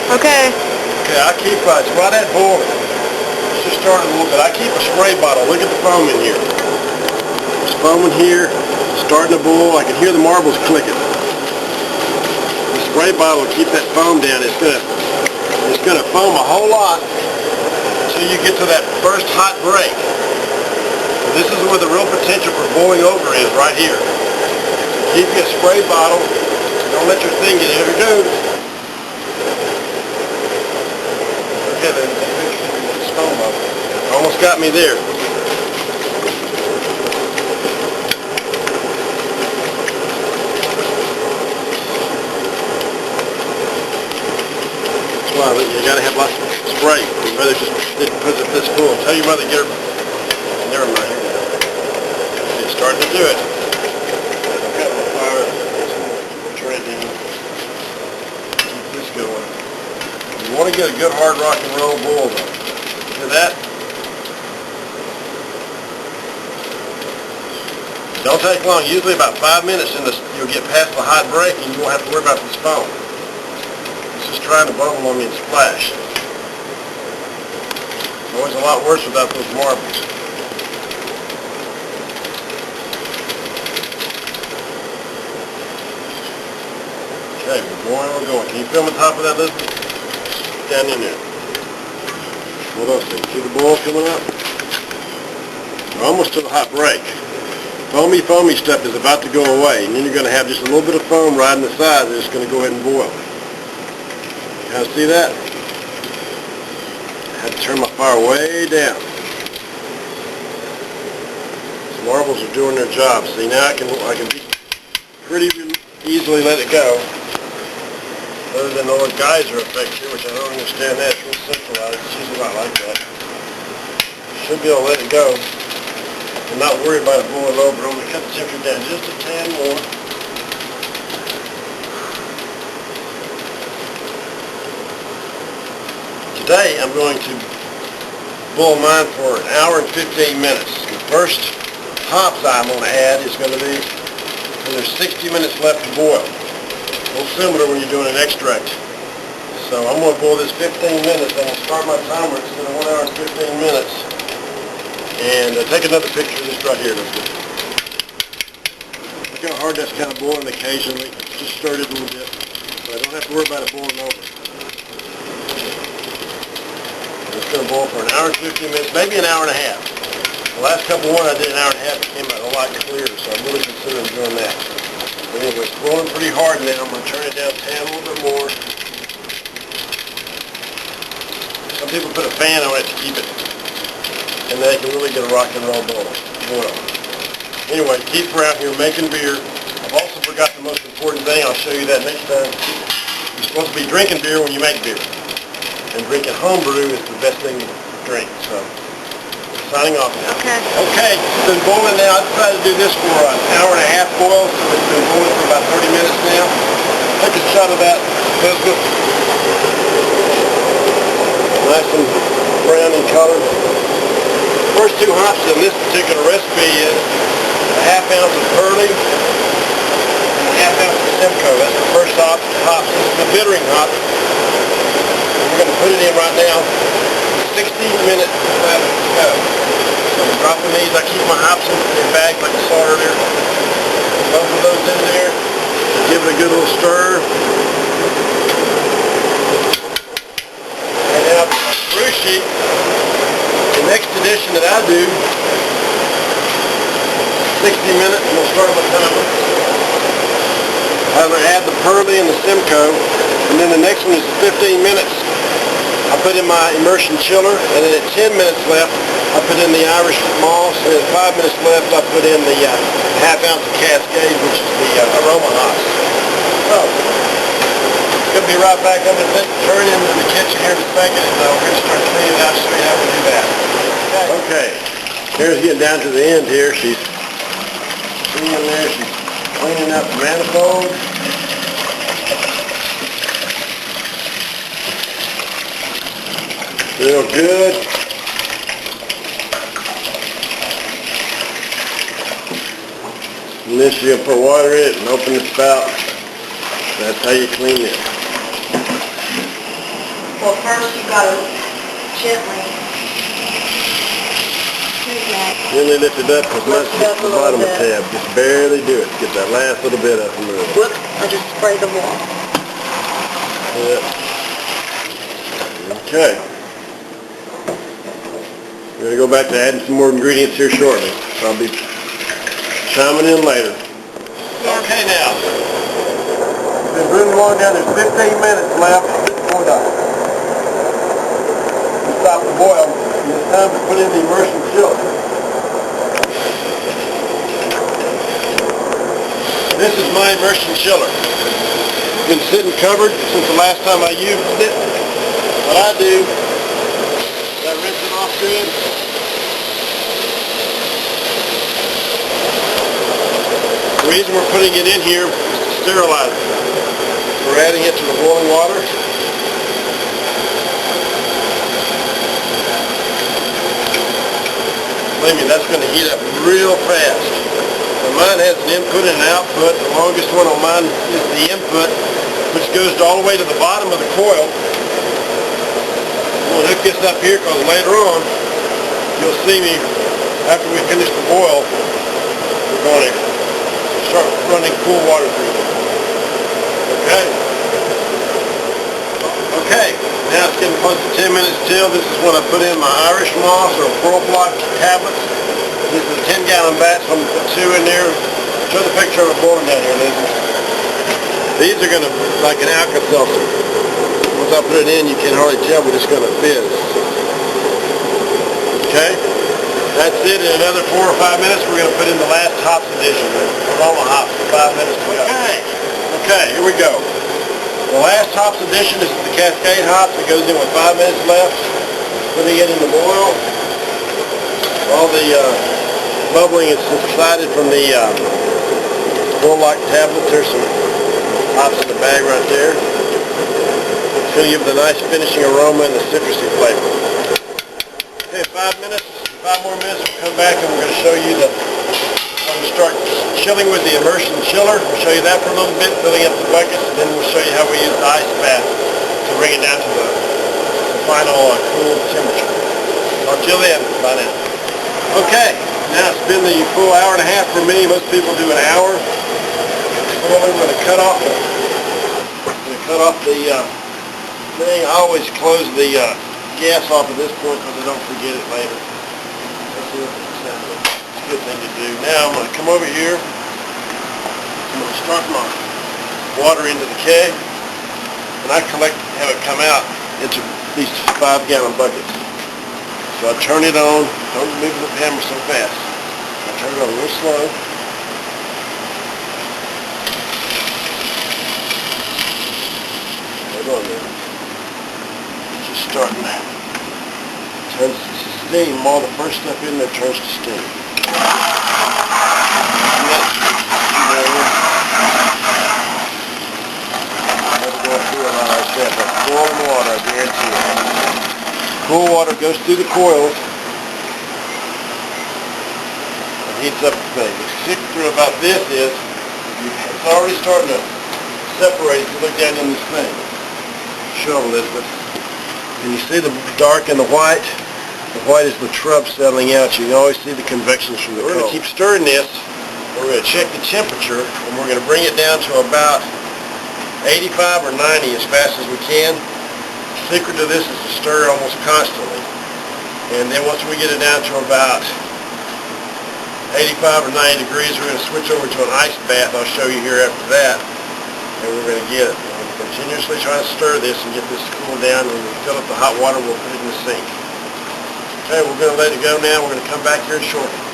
Okay. Okay, I keep, it's right at boiling. It's just starting a little bit. I keep a spray bottle. Look at the foam in here. There's foam in here, starting to boil. I can hear the marbles clicking. The spray bottle will keep that foam down. It's gonna foam a whole lot until you get to that first hot break. So this is where the real potential for boiling over is, right here. So keep your spray bottle. Don't let your thing get here. It goes. Okay, then it's foam up. Almost got me there. Well, you gotta have lots of spray. Your mother just didn't put it this full. Tell your mother to get her. Never mind. She's starting to do it. I've got my fire. Turn it down. Keep this going. You want to get a good hard rock and roll boil though. Hear that? Don't take long. Usually about 5 minutes and you'll get past the hot break and you won't have to worry about this foam. Just trying to bubble on me and splash. It's always a lot worse without those marbles. Okay, we're going. Can you film on top of that, Elizabeth? Down in there. What else? See the boil coming up? We're almost to the hot break. Foamy stuff is about to go away, and then you're going to have just a little bit of foam riding the sides that's going to go ahead and boil. You guys see that? I had to turn my fire way down. The marbles are doing their job. See, now I can pretty easily let it go. Other than the old geyser effect here, which I don't understand that. It's real centralized. It's usually not like that. Should be able to let it go and not worry about it boiling over. I'm going to cut the temperature down just a tad more. Today I'm going to boil mine for an hour and 15 minutes. The first hops I'm going to add is going to be when there's 60 minutes left to boil. A little similar when you're doing an extract. So I'm going to boil this 15 minutes. I'm going to start my timer instead of 1 hour and 15 minutes. And take another picture of this right here. Look how hard that's kind of boiling occasionally. Just stirred it a little bit. But I don't have to worry about it boiling over. It's going to boil for an hour and 15 minutes, maybe an hour and a half. The last couple one I did an hour and a half. It came out a lot clearer, so I'm really considering doing that. But anyway, it's boiling pretty hard now. I'm going to turn it down a little bit more. Some people put a fan on it to keep it, and then they can really get a rock and roll boil. Anyway, keep around here making beer. I've also forgot the most important thing. I'll show you that next time. You're supposed to be drinking beer when you make beer. And drinking home brew is the best thing to drink. So, signing off now. Okay, it's been boiling now. I decided to do this for an hour and a half boil. So it's been boiling for about 30 minutes now. Take a shot of that. Nice and brown in color. First two hops in this particular recipe is a half ounce of Pearly and a half ounce of Simcoe. That's the first hops. This is the bittering hop. We're going to put it in right now. 60 minutes left to go. So I'm dropping these. I keep my hops in bags like you saw earlier. Both of those in there. Give it a good little stir. And now my brew sheet. The next edition that I do, 60 minutes, and we'll start my timer. I'm going to add the Pearly and the Simcoe, and then the next one is 15 minutes. I put in my immersion chiller, and then at 10 minutes left, I put in the Irish moss, and at 5 minutes left, I put in the half ounce of Cascade, which is the aroma hops. So, going to be right back. I'm going to turn into the kitchen here in a second, and we're going to start cleaning it out, show you how we do that. Okay, here's getting down to the end here. She's cleaning there. She's cleaning up the manifold. Real good. And then she'll put water in it and open the spout. That's how you clean it. Well, first you gotta gently Gently lift it up because mine's hit the bottom of the tab. Just barely do it. Get that last little bit up and move. Whoops, I just sprayed the wall. Yep. Okay. We're going to go back to adding some more ingredients here shortly. I'll be chiming in later. Yeah. Okay now. Been brewing along down. There's 15 minutes left. Hold on. We stop the boil. And it's time to put in the immersion chiller. This is my immersion chiller. It's been sitting covered since the last time I used it. What I do is I rinse it off good. The reason we're putting it in here is to sterilize it. We're adding it to the boiling water. Believe me, that's going to heat up real fast. Now mine has an input and an output. The longest one on mine is the input, which goes all the way to the bottom of the coil. We'll hook this up here because later on, you'll see me, after we finish the boil, we're going to start running cool water through it. Okay? Okay, now it's getting close to 10 minutes till. This is when I put in my Irish moss or pearl block tablets. This is a 10-gallon batch, so I'm going to put 2 in there. Show the picture of it boiling down here, Lindsay. These are going to, like an Alka-Seltzer. Once I put it in, you can hardly tell, but it's going to fizz. Okay? That's it. In another 4 or 5 minutes, we're going to put in the last hops addition. Aroma hops for 5 minutes to go. Okay, here we go. The last hops addition is the Cascade hops. It goes in with 5 minutes left. Putting it in the boil. All the bubbling is subsided from the Warlock tablets. There's some hops in the bag right there. It's going to give it a nice finishing aroma and the citrusy flavor. Okay, 5 minutes. 5 more minutes. We'll come back and we're going to show you the... I'm going to start chilling with the immersion chiller. We'll show you that for a little bit, filling up the buckets, and then we'll show you how we use the ice bath to bring it down to the final cool temperature. Talk to you then. Bye now. Okay, now it's been the full hour and a half for me. Most people do an hour. Well, we're going to cut off the thing. I always close the gas off at this point because I don't forget it later. Let's see what this sounds like. Good thing to do. Now I'm going to come over here. I'm going to start my water into the keg, and I have it come out into these 5-gallon buckets. So I turn it on. Don't move the hammer so fast. I turn it on real slow. Hold on there. It's just starting now. Turns to steam. All the first stuff in there turns to steam. Boiling water, I guarantee it. Cool water goes through the coils and heats up the thing. The secret about this is it's already starting to separate. If you look down in this thing, show them, Elizabeth. Can you see the dark and the white? The white is the trub settling out. You can always see the convections from the coal. We're going to keep stirring this. We're going to check the temperature, and we're going to bring it down to about 85 or 90 as fast as we can. The secret to this is to stir almost constantly. And then once we get it down to about 85 or 90 degrees, we're going to switch over to an ice bath. I'll show you here after that. And we're going to get it. We're continuously trying to stir this and get this to cool down. When we fill up the hot water, we'll put it in the sink. Okay, we're going to let it go now. We're going to come back here shortly.